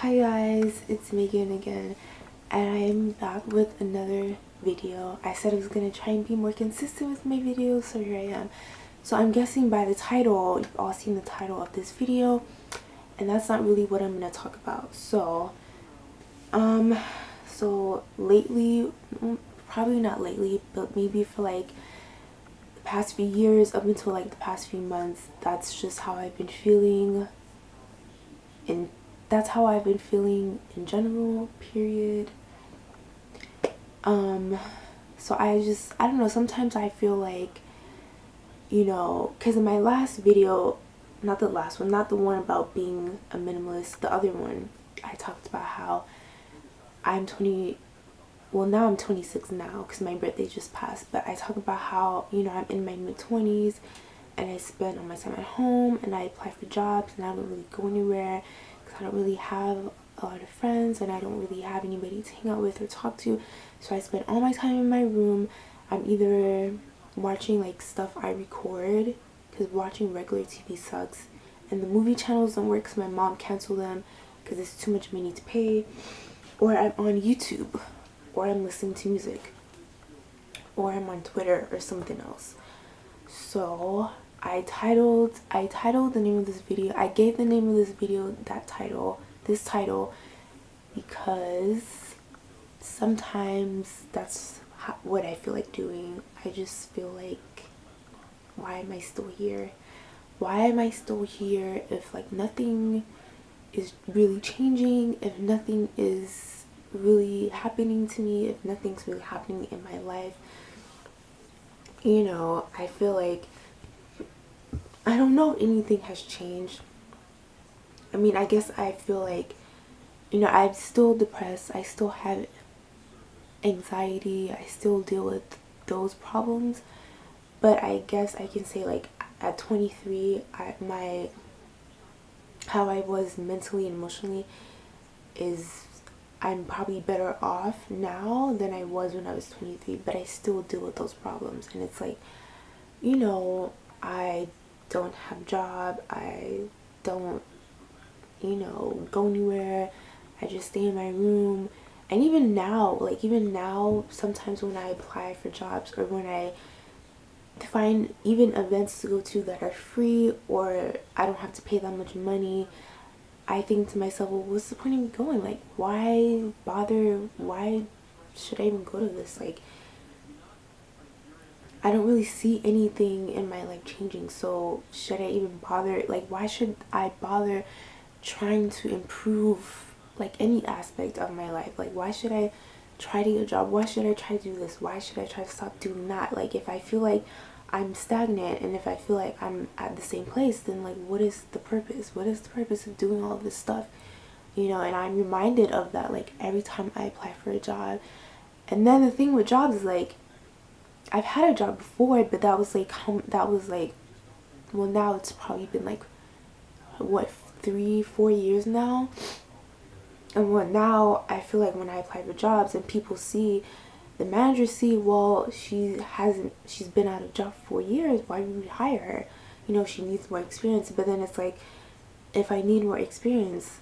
Hi guys, it's Megan again, and I'm back with another video. I said I was gonna try and be more consistent with my videos, so here I am. So I'm guessing by the title, you've all seen the title of this video, and that's not really what I'm gonna talk about. So lately, probably not lately, but maybe for like the past few years, up until like the past few months, that's just how I've been feeling, and that's how I've been feeling in general, period. So I don't know, sometimes I feel like, because in my last video, not the last one, not the one about being a minimalist, the other one, I talked about how I'm 20, well now I'm 26 now because my birthday just passed, but I talk about how, I'm in my mid-20s and I spend all my time at home and I apply for jobs and I don't really go anywhere because I don't really have a lot of friends and I don't really have anybody to hang out with or talk to. So I spend all my time in my room. I'm either watching like stuff I record because watching regular TV sucks, and the movie channels don't work because my mom canceled them because it's too much money to pay, or I'm on YouTube, or I'm listening to music, or I'm on Twitter or something else. So I titled the name of this video, I gave the name of this video this title because sometimes that's what I feel like doing. I just feel like, why am I still here? Why am I still here if like nothing is really changing, if nothing is really happening to me, if nothing's really happening in my life? I feel like, I don't know if anything has changed. I mean, I guess I feel like, I'm still depressed. I still have anxiety. I still deal with those problems. But I guess I can say like at 23, how I was mentally and emotionally is, I'm probably better off now than I was when I was 23, but I still deal with those problems. And it's like, I don't have a job. I don't, go anywhere. I just stay in my room. And even now, sometimes when I apply for jobs or when I find even events to go to that are free or I don't have to pay that much money, I think to myself, well, what's the point of me going? Like, why bother? Why should I even go to this? Like, I don't really see anything in my life changing, so should I even bother? Like, why should I bother trying to improve like any aspect of my life? Like, why should I try to get a job? Why should I try to do this? Why should I try to stop doing that? Like, if I feel like I'm stagnant and if I feel like I'm at the same place, then like, what is the purpose? What is the purpose of doing all of this stuff? And I'm reminded of that like every time I apply for a job. And then the thing with jobs is like, I've had a job before, but that was like, well, now it's probably been like, what, 3-4 years now. And what now, I feel like when I apply for jobs and people see, the managers see, well, she's been out of job for 4 years, why would we hire her? She needs more experience. But then it's like, if I need more experience,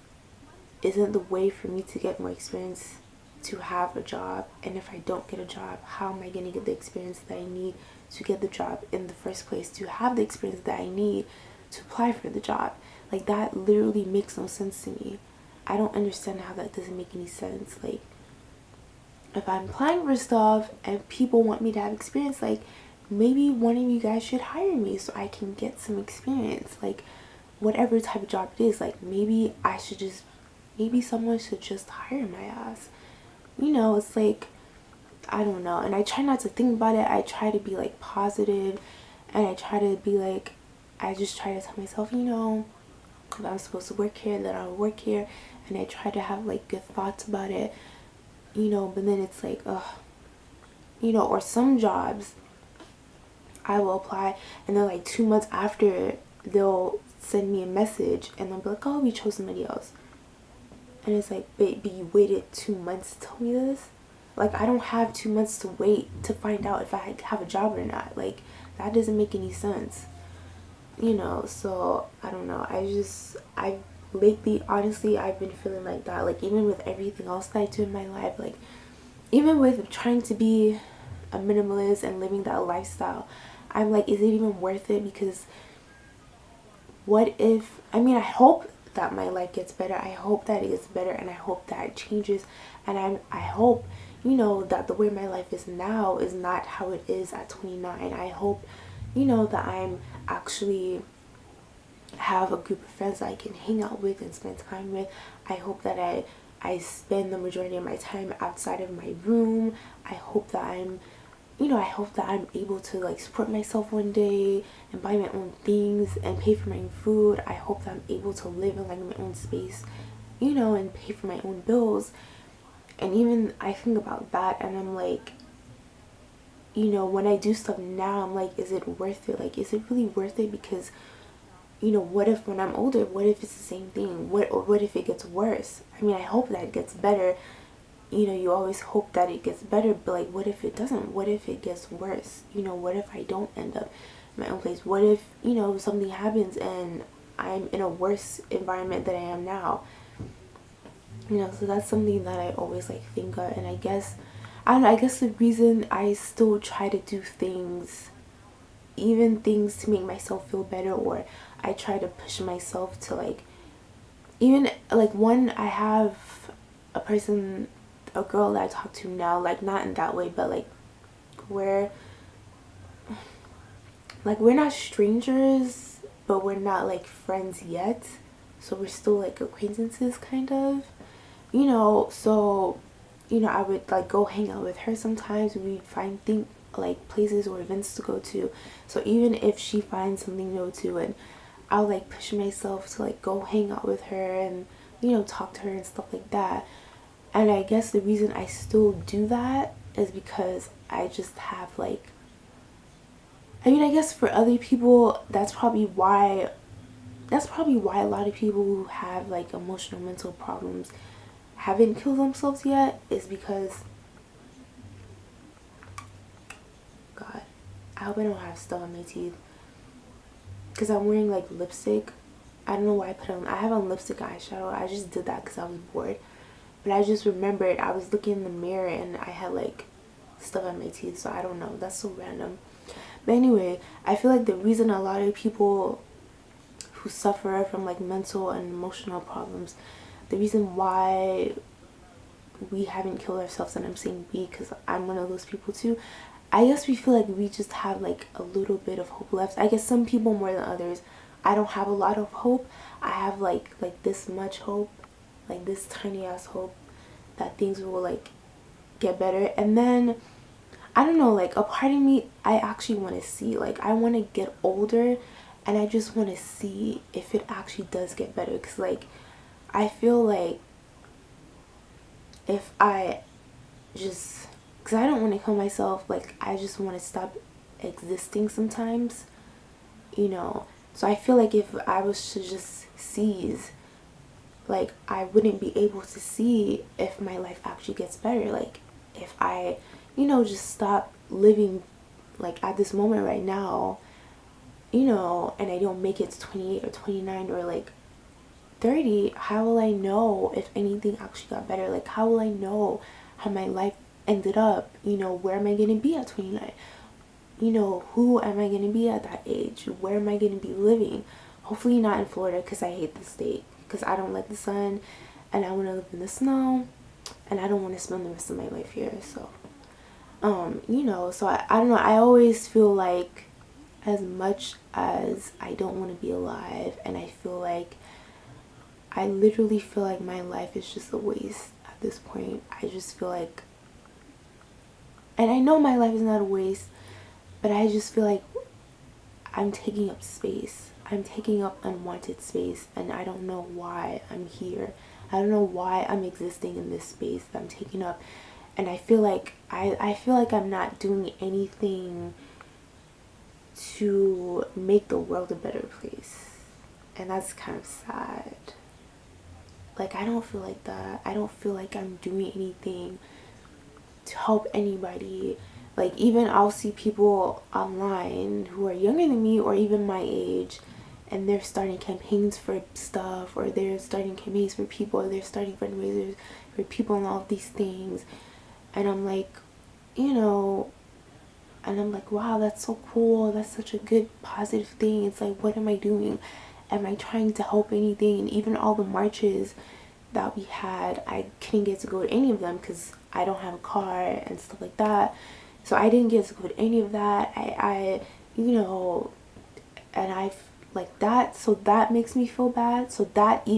isn't the way for me to get more experience to have a job? And if I don't get a job, how am I going to get the experience that I need to get the job in the first place, to have the experience that I need to apply for the job? Like, that literally makes no sense to me. I don't understand how that doesn't make any sense. Like, if I'm applying for stuff and people want me to have experience, like, maybe one of you guys should hire me so I can get some experience. Like, whatever type of job it is, like, maybe someone should just hire my ass. It's like, I don't know. And I try not to think about it. I try to be like positive, and I try to be like, I just try to tell myself, if I'm supposed to work here, then I'll work here. And I try to have like good thoughts about it, but then it's like, or some jobs I will apply and then like 2 months after, they'll send me a message and they'll be like, oh, we chose somebody else. And it's like, baby, you waited 2 months to tell me this? Like, I don't have 2 months to wait to find out if I have a job or not. Like, that doesn't make any sense. So I don't know. lately, honestly, I've been feeling like that. Like, even with everything else that I do in my life, like, even with trying to be a minimalist and living that lifestyle, I'm like, is it even worth it? Because what if, I mean, I hope that my life gets better. I hope that it gets better, and I hope that it changes. And I hope, you know, that the way my life is now is not how it is at 29. I hope, you know, that I'm actually have a group of friends that I can hang out with and spend time with. I hope that I spend the majority of my time outside of my room. I hope that I'm, you know, I hope that I'm able to like support myself one day and buy my own things and pay for my own food. I hope that I'm able to live in like my own space, you know, and pay for my own bills. And even I think about that and I'm like, you know, when I do stuff now, I'm like, is it worth it? Like, is it really worth it? Because, you know, what if when I'm older, what if it's the same thing? What if it gets worse? I mean, I hope that it gets better. You know, you always hope that it gets better, but like, what if it doesn't? What if it gets worse? You know, what if I don't end up in my own place? What if, you know, something happens and I'm in a worse environment than I am now? You know, so that's something that I always like think of. And I guess, I don't know, I guess the reason I still try to do things, even things to make myself feel better, or I try to push myself to like, even like one, I have a person, a girl that I talk to now, like not in that way, but we're we're not strangers, but we're not like friends yet, so we're still like acquaintances kind of, you know. So, you know, I would like go hang out with her sometimes. We'd find things like places or events to go to. So even if she finds something to go to, and I'll like push myself to like go hang out with her and, you know, talk to her and stuff like that. And I guess the reason I still do that is because I just have like, I mean, I guess for other people that's probably why a lot of people who have like emotional mental problems haven't killed themselves yet, is because, God, I hope I don't have stuff on my teeth, because I'm wearing like lipstick. I don't know why I have on lipstick and eyeshadow. I just did that because I was bored. But I just remembered I was looking in the mirror and I had like stuff on my teeth, so I don't know. That's so random. But anyway, I feel like the reason a lot of people who suffer from like mental and emotional problems, the reason why we haven't killed ourselves, and I'm saying we because I'm one of those people too, I guess we feel like we just have like a little bit of hope left. I guess some people more than others. I don't have a lot of hope. I have like this much hope, like this tiny ass hope that things will like get better. And then I don't know, like a part of me, I actually want to see, like I want to get older and I just want to see if it actually does get better, because like I feel like if I just, because I don't want to kill myself, like I just want to stop existing sometimes, you know. So I feel like if I was to just seize, like I wouldn't be able to see if my life actually gets better. Like if I, you know, just stop living like at this moment right now, you know, and I don't make it to 28 or 29 or like 30, how will I know if anything actually got better? Like how will I know how my life ended up? You know, where am I going to be at 29? You know, who am I going to be at that age? Where am I going to be living? Hopefully not in Florida, because I hate the state, because I don't like the sun and I want to live in the snow and I don't want to spend the rest of my life here. So you know, so I don't know, I always feel like as much as I don't want to be alive, and I feel like I literally feel like my life is just a waste at this point. I just feel like, and I know my life is not a waste, but I just feel like I'm taking up space. I'm taking up unwanted space, and I don't know why I'm here. I don't know why I'm existing in this space that I'm taking up. And I feel like I feel like I'm not doing anything to make the world a better place. And that's kind of sad. Like I don't feel like that. I don't feel like I'm doing anything to help anybody. Like even I'll see people online who are younger than me or even my age, and they're starting campaigns for stuff, or they're starting campaigns for people, or they're starting fundraisers for people and all of these things. And I'm like, you know, and I'm like, wow, that's so cool. That's such a good, positive thing. It's like, what am I doing? Am I trying to help anything? And even all the marches that we had, I couldn't get to go to any of them because I don't have a car and stuff like that. So I didn't get to go to any of that. You know, and I've like that. So that makes me feel bad. So that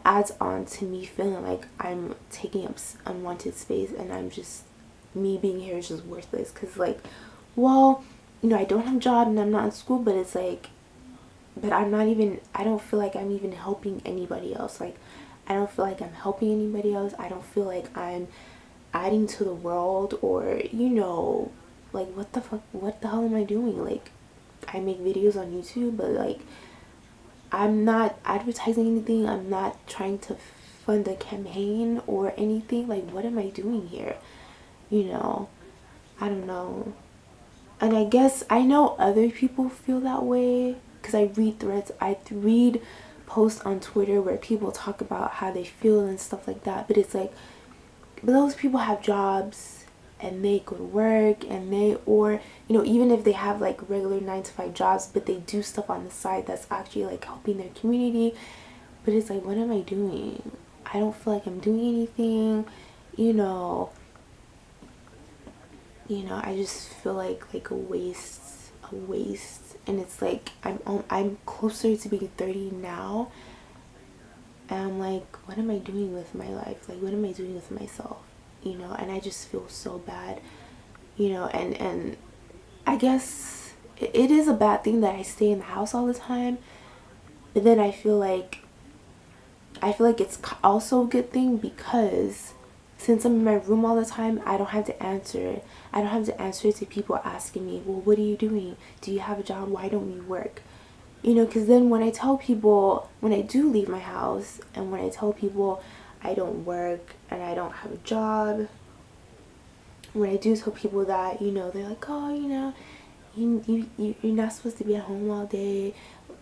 adds on to me feeling like I'm taking up unwanted space, and I'm just, me being here is just worthless. Because like, well, you know, I don't have a job and I'm not in school, but it's like, but I'm not even, I don't feel like I'm even helping anybody else. Like, I don't feel like I'm helping anybody else. I don't feel like I'm adding to the world, or, you know, like, what the fuck, what the hell am I doing? Like, I make videos on YouTube, but like, I'm not advertising anything. I'm not trying to fund a campaign or anything. Like, what am I doing here? You know, I don't know. And I guess I know other people feel that way because I read threads. I read posts on Twitter where people talk about how they feel and stuff like that. But it's like, but those people have jobs and they go to work, and they, or, you know, even if they have like regular 9 to 5 jobs, but they do stuff on the side that's actually like helping their community. But it's like, what am I doing? I don't feel like I'm doing anything, you know. I just feel like a waste. And it's like, I'm closer to being 30 now, and I'm like, what am I doing with my life? Like, what am I doing with myself? And I just feel so bad, and I guess it is a bad thing that I stay in the house all the time. But then I feel like it's also a good thing, because since I'm in my room all the time, I don't have to answer. I don't have to answer to people asking me, well, what are you doing? Do you have a job? Why don't you work? Because then when I tell people, when I do leave my house, and when I tell people I don't work and I don't have a job, when I do tell people that, they're like, oh, you're not supposed to be at home all day,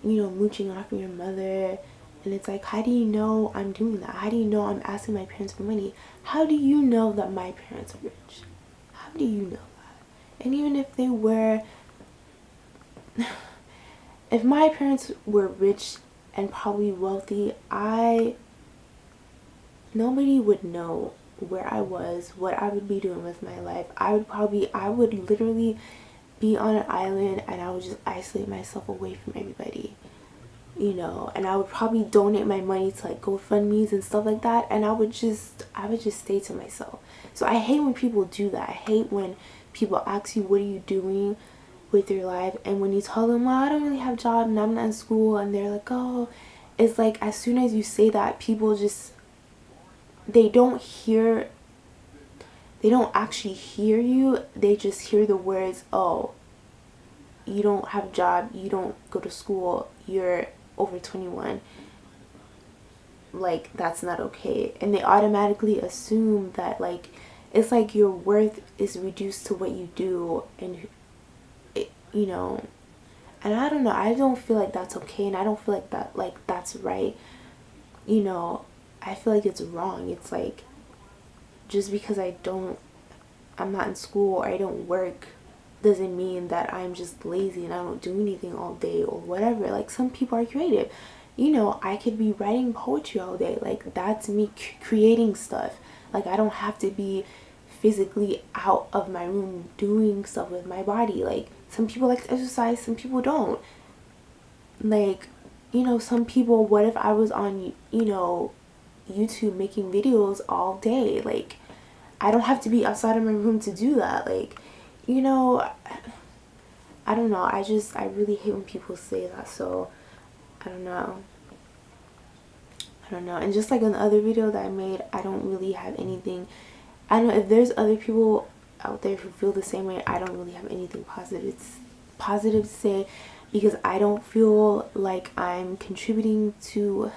mooching off of your mother. And it's like, how do you know I'm doing that? How do you know I'm asking my parents for money? How do you know that my parents are rich? How do you know that? And even if they were, if my parents were rich and probably wealthy, nobody would know where I was, what I would be doing with my life. I would literally be on an island, and I would just isolate myself away from everybody. And I would probably donate my money to like GoFundMe's and stuff like that, and I would just stay to myself. So I hate when people do that. I hate when people ask you, what are you doing with your life? And when you tell them, well, I don't really have a job and I'm not in school, and they're like, oh, it's like, as soon as you say that, people just, they don't actually hear you. They just hear the words, oh, you don't have a job, you don't go to school, you're over 21, like, that's not okay. And they automatically assume that, like, it's like your worth is reduced to what you do. And and I don't know, I don't feel like that's okay, and I don't feel like that's right. I feel like it's wrong. It's like, just because I'm not in school, or I don't work, doesn't mean that I'm just lazy and I don't do anything all day or whatever. Like, some people are creative. I could be writing poetry all day. Like, that's me creating stuff. Like, I don't have to be physically out of my room doing stuff with my body. Like, some people like to exercise, some people don't. Like, some people, what if I was on, YouTube making videos all day? Like, I don't have to be outside of my room to do that. Like, I don't know. I really hate when people say that. So, I don't know. And just like in the other video that I made, I don't really have anything. I don't know if there's other people out there who feel the same way. I don't really have anything positive to say, because I don't feel like I'm contributing to,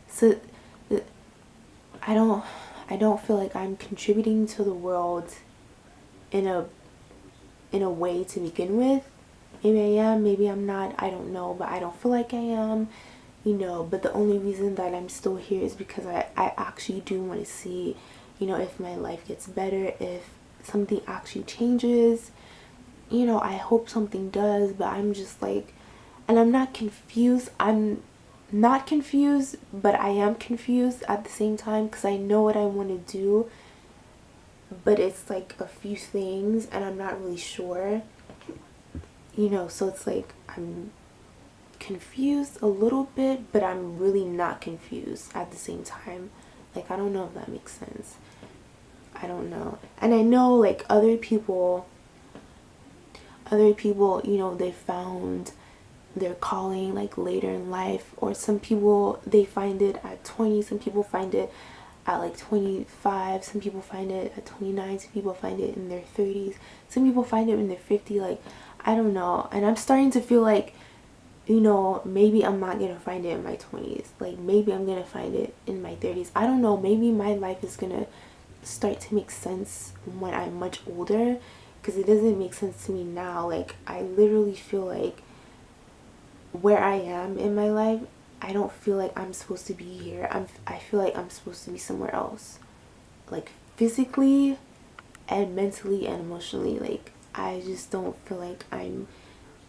so I don't feel like I'm contributing to the world in a way to begin with. Maybe I am, maybe I'm not, I don't know, but I don't feel like I am, you know. But the only reason that I'm still here is because I actually do want to see, you know, if my life gets better, if something actually changes. You know, I hope something does, but I'm just like, and I'm not confused. I'm not confused, but I am confused at the same time because I know what I want to do, but it's like a few things and I'm not really sure, you know. So it's like I'm confused a little bit, but I'm really not confused at the same time. Like, I don't know if that makes sense. I don't know. And I know like other people, you know, they found their calling like later in life, or some people they find it at 20, some people find it at like 25, some people find it at 29, some people find it in their 30s, some people find it in their 50s. Like, I don't know. And I'm starting to feel like, you know, maybe I'm not gonna find it in my 20s, like maybe I'm gonna find it in my 30s. I don't know, maybe my life is gonna start to make sense when I'm much older, because it doesn't make sense to me now. Like, I literally feel like where I am in my life, I don't feel like I'm supposed to be here. I feel like I'm supposed to be somewhere else, like physically and mentally and emotionally. Like, I just don't feel like I'm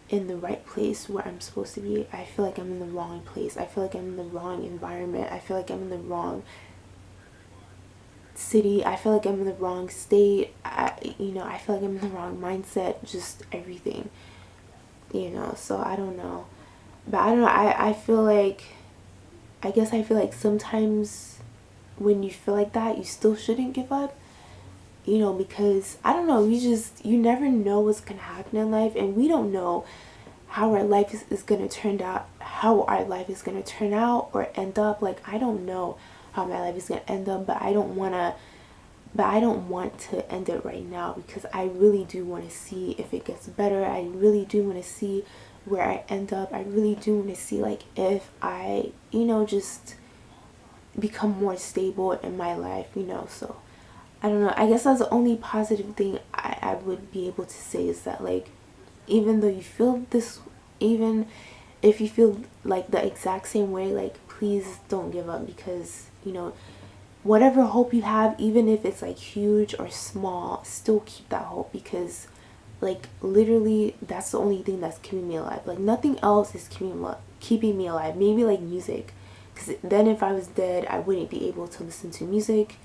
in the right place where I'm supposed to be. I feel like I'm in the wrong place. I feel like I'm in the wrong environment. I feel like I'm in the wrong city. I feel like I'm in the wrong state. You know, I feel like I'm in the wrong mindset. Just everything, you know. So I don't know. But I don't know. I feel like, I guess I feel like sometimes when you feel like that, you still shouldn't give up, you know, because I don't know, you never know what's gonna happen in life, and we don't know how our life is gonna turn out, how our life is gonna turn out or end up. Like, I don't know how my life is gonna end up, but I don't want to end it right now, because I really do want to see if it gets better. I really do want to see where I end up. I really do want to see like if I, you know, just become more stable in my life, you know. So I don't know. I guess that's the only positive thing I would be able to say, is that like, even though you feel this, even if you feel like the exact same way, like, please don't give up, because, you know, whatever hope you have, even if it's like huge or small, still keep that hope, because like literally that's the only thing that's keeping me alive. Like, nothing else is keeping me alive. Maybe like music, because then if I was dead, I wouldn't be able to listen to music.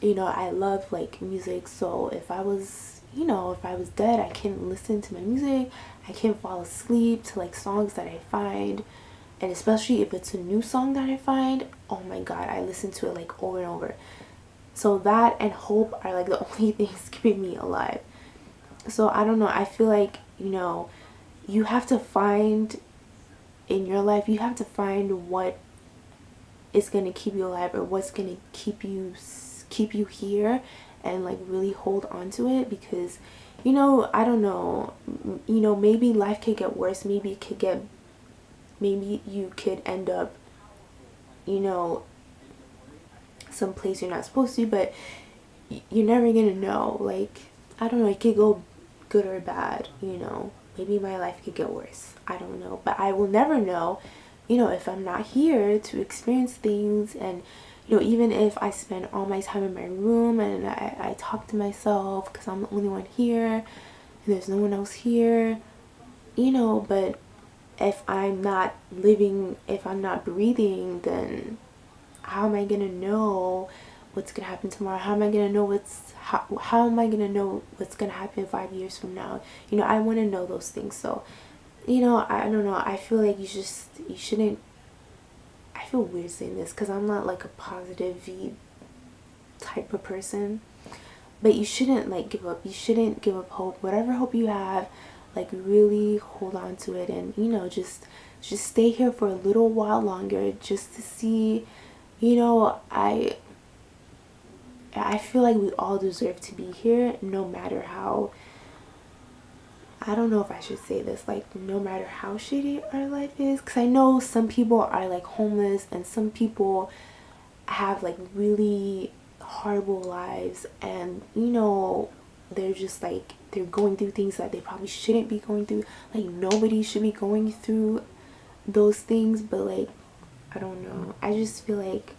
You know, I love like music, so if I was, you know, if I was dead, I can listen to my music. I can fall asleep to like songs that I find, and especially if it's a new song that I find, oh my god, I listen to it like over and over. So that and hope are like the only things keeping me alive. So I don't know, I feel like, you know, you have to find in your life, you have to find what is going to keep you alive, or what's going to keep you here, and like really hold on to it. Because, you know, I don't know, you know, maybe life could get worse, maybe you could end up, you know, someplace you're not supposed to, but you're never gonna know. Like, I don't know, it could go good or bad, you know. Maybe my life could get worse, I don't know, but I will never know, you know, if I'm not here to experience things. And, you know, even if I spend all my time in my room and I talk to myself because I'm the only one here and there's no one else here, you know, but if I'm not living, if I'm not breathing, then how am I gonna know what's gonna happen tomorrow? How am I gonna know how am I gonna know what's gonna happen 5 years from now? You know, I want to know those things. So, you know, I don't know, I feel like you shouldn't, I feel weird saying this because I'm not like a positive V type of person, but you shouldn't like give up. You shouldn't give up hope. Whatever hope you have, like really hold on to it, and, you know, just stay here for a little while longer, just to see, you know. I feel like we all deserve to be here, no matter how, I don't know if I should say this, like, no matter how shitty our life is, because I know some people are like homeless, and some people have like really horrible lives, and, you know, they're just like, they're going through things that they probably shouldn't be going through. Like, nobody should be going through those things, but like, I don't know, I just feel like,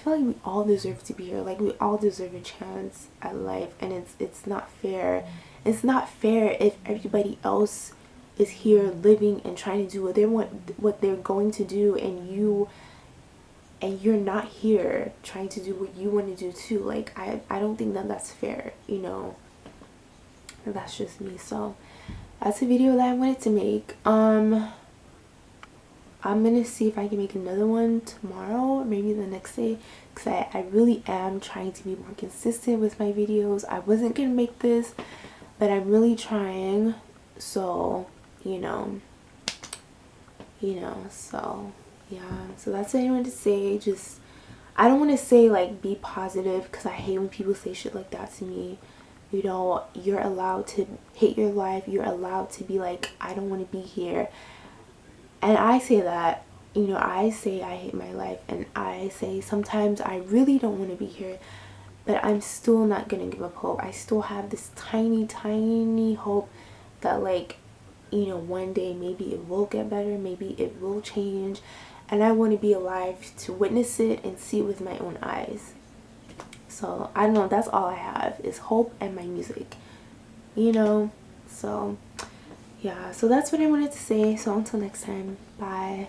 we all deserve to be here. Like, we all deserve a chance at life, and it's not fair. It's not fair if everybody else is here living and trying to do what they're going to do, and you're not here trying to do what you want to do too. Like, I don't think that that's fair, you know. That's just me. So that's a video that I wanted to make. I'm gonna see if I can make another one tomorrow or maybe the next day, because I really am trying to be more consistent with my videos. I wasn't gonna make this, but I'm really trying. So so yeah, so that's what I wanted to say. Just, I don't want to say like be positive, because I hate when people say shit like that to me. You know, you're allowed to hate your life. You're allowed to be like, I don't want to be here. And I say that, you know, I say I hate my life, and I say sometimes I really don't want to be here, but I'm still not gonna give up hope. I still have this tiny, tiny hope that, like, you know, one day maybe it will get better, maybe it will change, and I want to be alive to witness it and see it with my own eyes. So I don't know, that's all I have is hope and my music, you know. So yeah, so that's what I wanted to say. So until next time, bye.